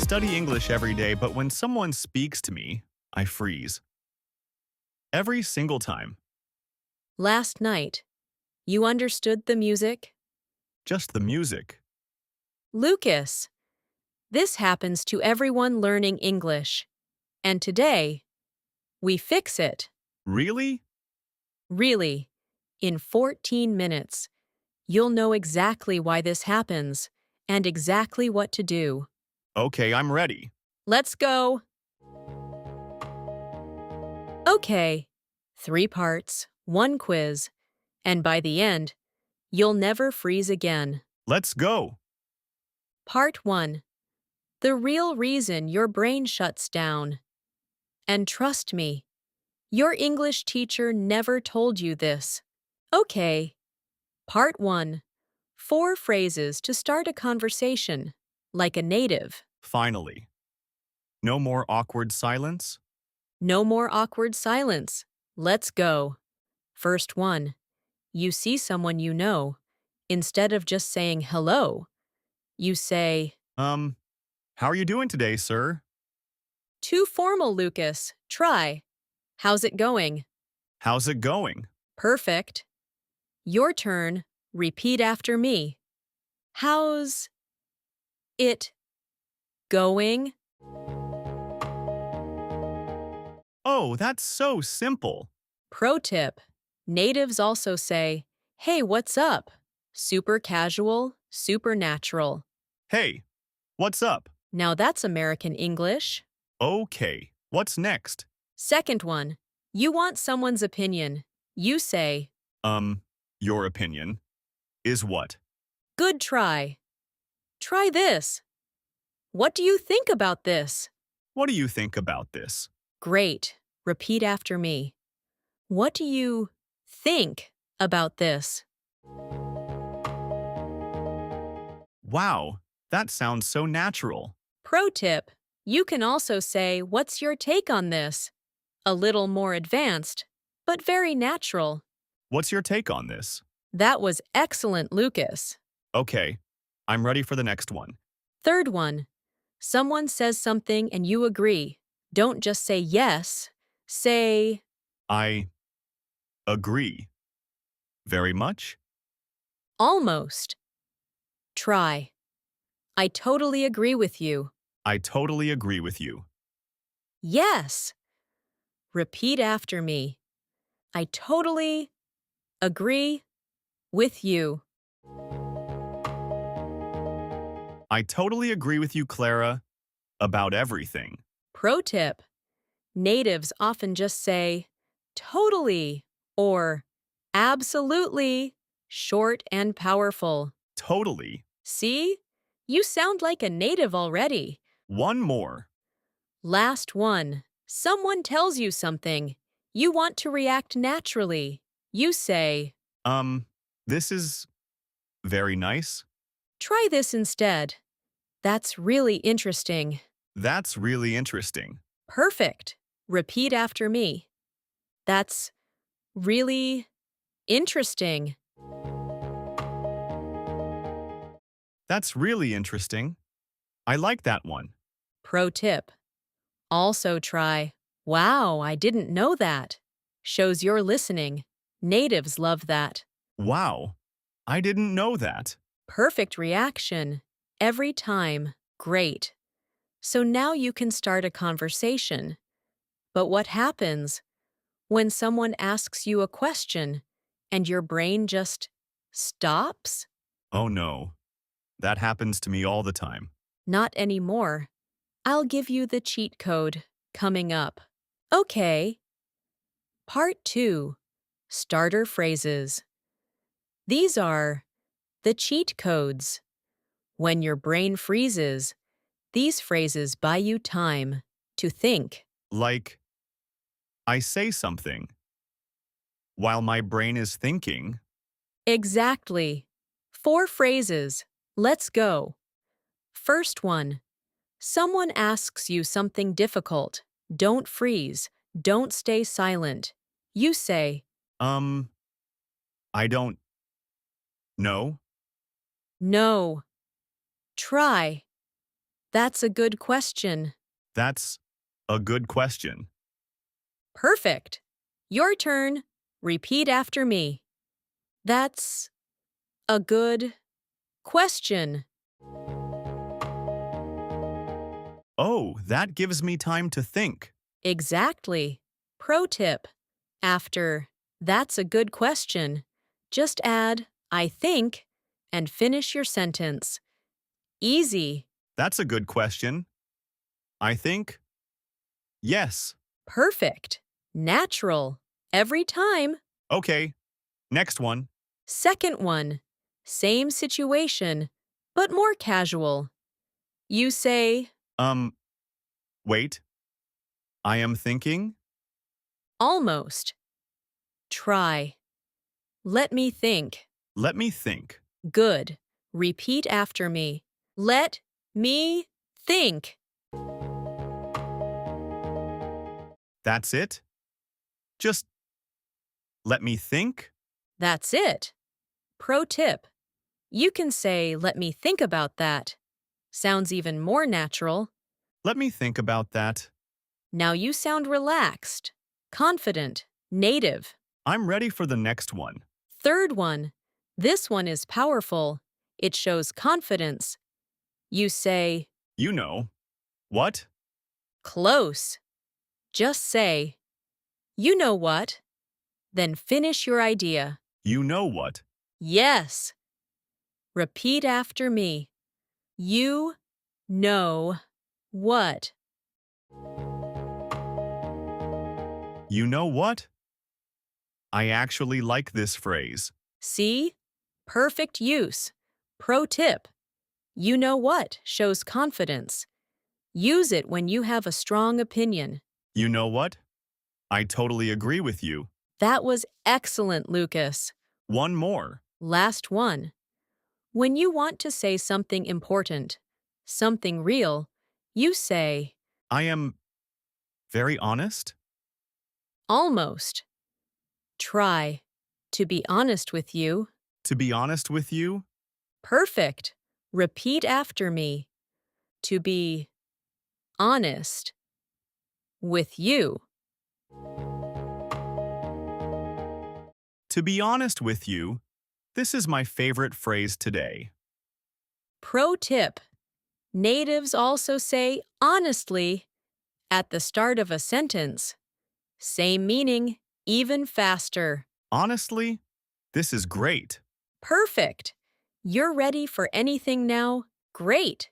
study English every day, but when someone speaks to me, I freeze. Every single time. Last night, you understood the music? Just the music. Lucas, this happens to everyone learning English. And today, we fix it. Really? Really, in 14 minutes, you'll know exactly why this happens and exactly what to do. Okay, I'm ready. Let's go. Okay, 3 parts, 1 quiz, and by the end, you'll never freeze again. Let's go. Part 1. The real reason your brain shuts down. And trust me, your English teacher never told you this. Okay. Part 1. 4 phrases to start a conversation, like a native. Finally. No more awkward silence? No more awkward silence. Let's go. First one. You see someone you know. Instead of just saying hello, you say, How are you doing today, sir? too formal, Lucas. Try. How's it going? How's it going? Perfect. Your turn. Repeat after me. How's it going? Oh, that's so simple. Pro tip. Natives also say, hey, what's up? Super casual, super natural. Hey, what's up? Now that's American English. Okay, what's next? Second one. You want someone's opinion. You say, Your opinion is what? good try. Try this. What do you think about this? What do you think about this? Great. Repeat after me. What do you think about this? Wow, that sounds so natural. Pro tip. You can also say, what's your take on this? A little more advanced, but very natural. What's your take on this? That was excellent, Lucas. Okay, I'm ready for the next one. Third one. Someone says something and you agree. Don't just say yes. Say, I agree. Very much? almost. Try. I totally agree with you. I totally agree with you. Yes. Repeat after me. I totally agree with you. I totally agree with you, Clara, about everything. Pro tip. Natives often just say, totally, or absolutely, short and powerful. Totally. See? You sound like a native already. One more. Last one. Someone tells you something. You want to react naturally. You say, This is very nice. try this instead. That's really interesting. That's really interesting. Perfect. Repeat after me. That's really interesting. That's really interesting. I like that one. Pro tip. Also try, wow, I didn't know that. Shows you're listening. Natives love that. Wow, I didn't know that. Perfect reaction. Every time. Great. So now you can start a conversation. But what happens when someone asks you a question and your brain just stops? Oh no, that happens to me all the time. Not anymore. I'll give you the cheat code coming up. Okay. Part 2. Starter phrases. These are the cheat codes. When your brain freezes, these phrases buy you time to think. Like, I say something while my brain is thinking. Exactly. 4 phrases. Let's go. First one. Someone asks you something difficult. Don't freeze. Don't stay silent. You say, Um, I don't know. no. Try. That's a good question. That's a good question. Perfect. Your turn. Repeat after me. That's a good question. Oh, that gives me time to think. Exactly. Pro tip. After that's a good question, just add I think and finish your sentence. Easy. That's a good question. I think, yes. Perfect. Natural. Every time. Okay, next one. Second one. Same situation, but more casual. You say, Um, wait. I am thinking. almost. Try. Let me think. Let me think. Good. Repeat after me. Let me think. That's it? Just let me think? That's it. Pro tip. You can say, let me think about that. Sounds even more natural. Let me think about that. Now you sound relaxed, confident, native. I'm ready for the next one. Third one. This one is powerful. It shows confidence. You say, You know. What? close. Just say, you know what? Then finish your idea. You know what? Yes. Repeat after me. You know what? You know what? I actually like this phrase. See? Perfect use. Pro tip. You know what shows confidence. Use it when you have a strong opinion. You know what? I totally agree with you. That was excellent, Lucas. One more. Last one. When you want to say something important, something real, you say, I am very honest. almost. Try. To be honest with you. To be honest with you, Perfect. Repeat after me. To be honest with you. to be honest with you, this is my favorite phrase today. Pro tip. Natives also say honestly at the start of a sentence. Same meaning, even faster. Honestly, this is great. Perfect. You're ready for anything now? Great.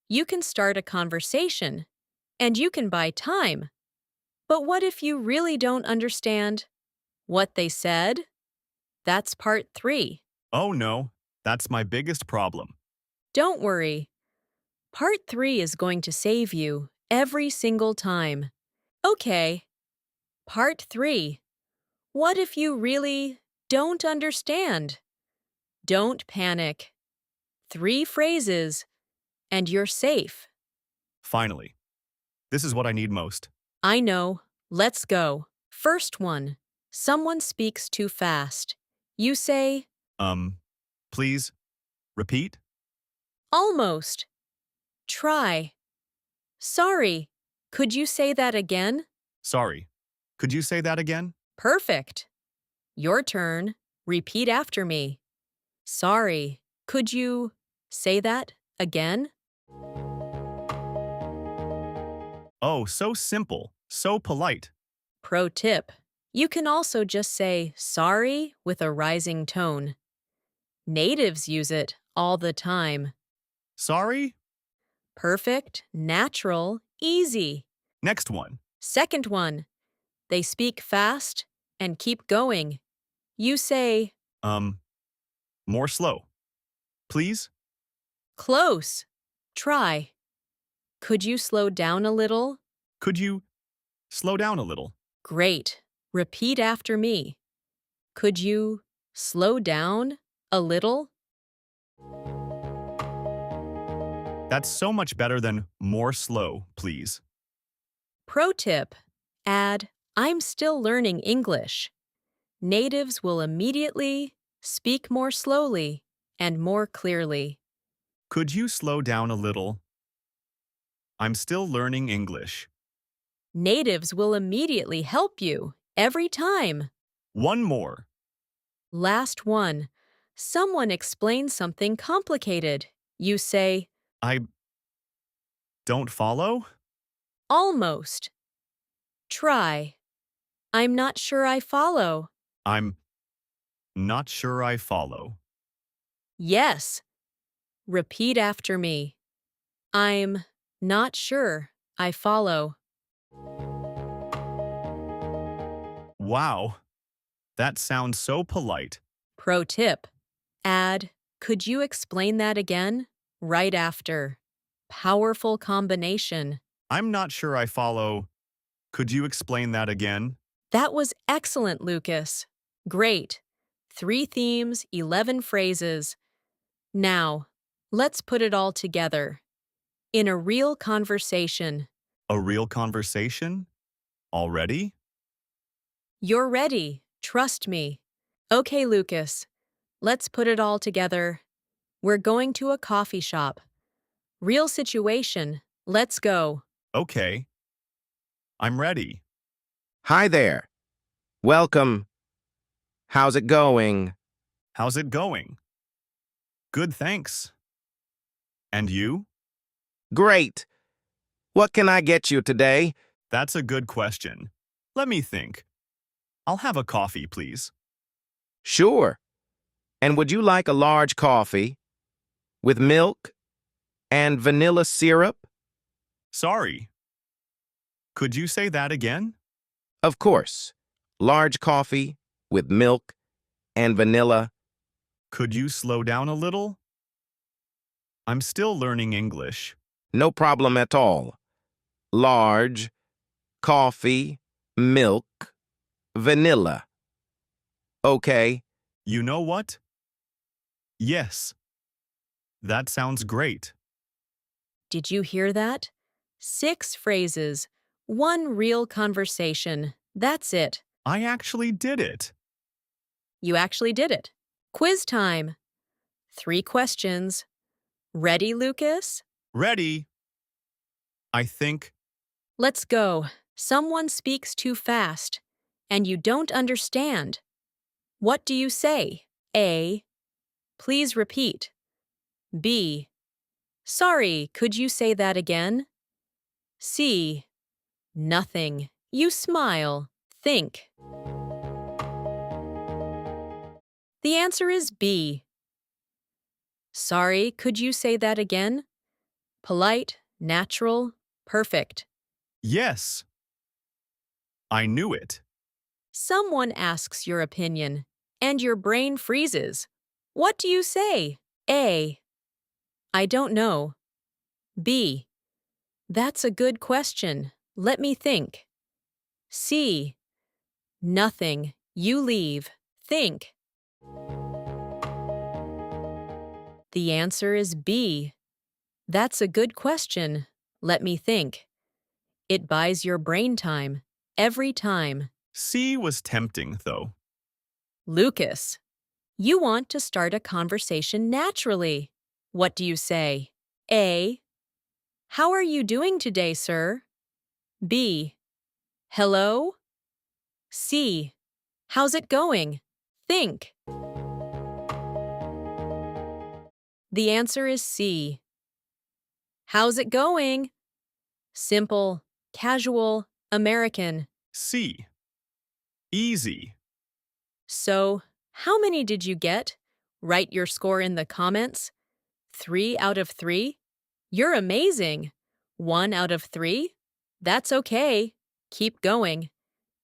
You can start a conversation. And you can buy time. But what if you really don't understand what they said? That's part 3. Oh no, that's my biggest problem. Don't worry. Part 3 is going to save you every single time. Okay. Part 3. What if you really don't understand? Don't panic. 3 phrases, and you're safe. Finally, this is what I need most. I know. Let's go. First one. Someone speaks too fast. You say, Please, repeat? almost. Try. Sorry. Could you say that again? Sorry. Could you say that again? Perfect. Your turn. Repeat after me. Sorry. Could you say that again? Oh, so simple, so polite. Pro tip. You can also just say sorry with a rising tone. Natives use it all the time. Sorry? Perfect, natural, easy. Next one. Second one. They speak fast and keep going. You say, More slow. Please? close. Try. Could you slow down a little? Could you slow down a little? Great. Repeat after me. Could you slow down a little? That's so much better than more slow, please. Pro tip. Add, I'm still learning English. Natives will immediately speak more slowly and more clearly. Could you slow down a little? I'm still learning English. Natives will immediately help you, every time. One more. Last one. Someone explains something complicated. You say, I don't follow? almost. Try. I'm not sure I follow. I'm not sure I follow. Yes. Repeat after me. I'm not sure I follow. Wow, that sounds so polite. Pro tip. Add, could you explain that again? Right after. Powerful combination. I'm not sure I follow. Could you explain that again? That was excellent, Lucas. Great. 3 themes, 11 phrases. Now, let's put it all together. In a real conversation. A real conversation? Already? You're ready. Trust me. Okay, Lucas. Let's put it all together. We're going to a coffee shop. Real situation. Let's go. Okay, I'm ready. Hi there. Welcome. How's it going? How's it going? Good, thanks. And you? Great. What can I get you today? That's a good question. Let me think. I'll have a coffee, please. Sure. And would you like a large coffee with milk and vanilla syrup? Sorry. Could you say that again? Of course. Large coffee with milk and vanilla. Could you slow down a little? I'm still learning English. No problem at all. Large coffee, milk, vanilla. Okay. You know what? Yes. That sounds great. Did you hear that? 6 phrases, 1 real conversation. That's it. I actually did it. You actually did it. Quiz time. 3 questions. Ready, Lucas? Ready. I think Let's go. Someone speaks too fast, and you don't understand. What do you say? A. Please repeat. B. Sorry, could you say that again? C. Nothing. You smile. Think. The answer is B. Sorry, could you say that again? Polite, natural, perfect. yes. I knew it. Someone asks your opinion, and your brain freezes. What do you say? A. I don't know. B. That's a good question. Let me think. C. Nothing. You leave. Think. The answer is B. That's a good question. Let me think. It buys your brain time. Every time. C was tempting, though. Lucas, you want to start a conversation naturally. What do you say? A. How are you doing today, sir? B. Hello? C. How's it going? Think. The answer is C. How's it going? Simple, casual, American. C. Easy. So, how many did you get? Write your score in the comments. 3 out of 3? You're amazing. 1 out of 3? That's okay. Keep going.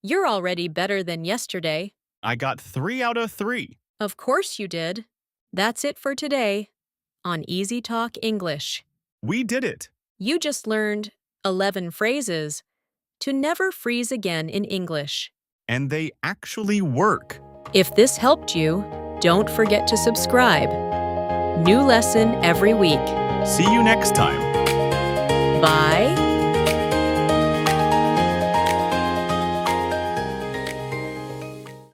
You're already better than yesterday. I got 3 out of 3. Of course you did. That's it for today on Easy Talk English. We did it. You just learned 11 phrases to never freeze again in English. And they actually work. If this helped you, don't forget to subscribe. New lesson every week. See you next time. Bye.